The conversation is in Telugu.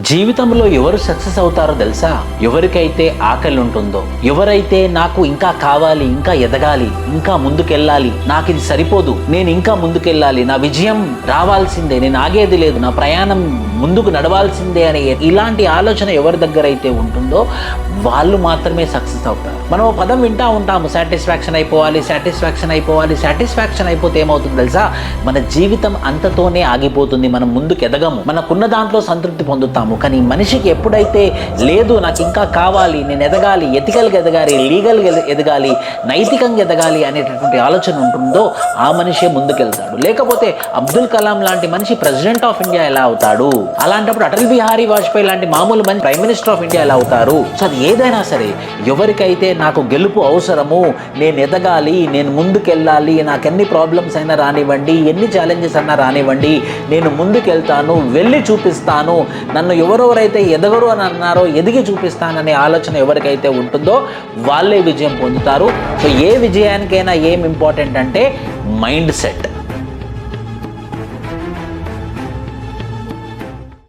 జీవితంలో ఎవరు సక్సెస్ అవుతారో తెలుసా? ఎవరికైతే ఆకలి ఉంటుందో, ఎవరైతే నాకు ఇంకా కావాలి, ఇంకా ఎదగాలి, ఇంకా ముందుకెళ్ళాలి, నాకు ఇది సరిపోదు, నేను ఇంకా ముందుకెళ్ళాలి, నా విజయం రావాల్సిందే, నేను ఆగేది లేదు, నా ప్రయాణం ముందుకు నడవాల్సిందే అనే ఇలాంటి ఆలోచన ఎవరి దగ్గర అయితే ఉంటుందో వాళ్ళు మాత్రమే సక్సెస్ అవుతారు. మనం పదం వింటా ఉంటాము, సాటిస్ఫాక్షన్ అయిపోవాలి, సాటిస్ఫాక్షన్ అయిపోవాలి. సాటిస్ఫాక్షన్ అయిపోతే ఏమవుతుంది తెలుసా? మన జీవితం అంతతోనే ఆగిపోతుంది. మనం ముందుకు ఎదగము, మనకున్న దాంట్లో సంతృప్తి పొందుతాము. కానీ మనిషికి ఎప్పుడైతే లేదు, నాకు ఇంకా కావాలి, నేను ఎదగాలి, ఎథికల్గా ఎదగాలి, లీగల్గా ఎదగాలి, నైతికంగా ఎదగాలి అనేటటువంటి ఆలోచన ఉంటుందో ఆ మనిషే ముందుకెళ్తాడు. లేకపోతే అబ్దుల్ కలాం లాంటి మనిషి ప్రెసిడెంట్ ఆఫ్ ఇండియా ఎలా అవుతాడు? అలాంటప్పుడు అటల్ బిహారీ వాజ్పేయి లాంటి మామూలు మంచి ప్రైమ్ మినిస్టర్ ఆఫ్ ఇండియా ఎలా అవుతారు? సో అది ఏదైనా సరే, ఎవరికైతే నాకు గెలుపు అవసరము, నేను ఎదగాలి, నేను ముందుకెళ్ళాలి, నాకు ఎన్ని ప్రాబ్లమ్స్ అయినా రానివ్వండి, ఎన్ని ఛాలెంజెస్ అన్నా రానివ్వండి, నేను ముందుకెళ్తాను, వెళ్ళి చూపిస్తాను, నన్ను ఎవరెవరైతే ఎదగరు అని అన్నారో ఎదిగి చూపిస్తాననే ఆలోచన ఎవరికైతే ఉంటుందో వాళ్ళే విజయం పొందుతారు. సో ఏ విజయానికైనా ఏం ఇంపార్టెంట్ అంటే మైండ్ సెట్.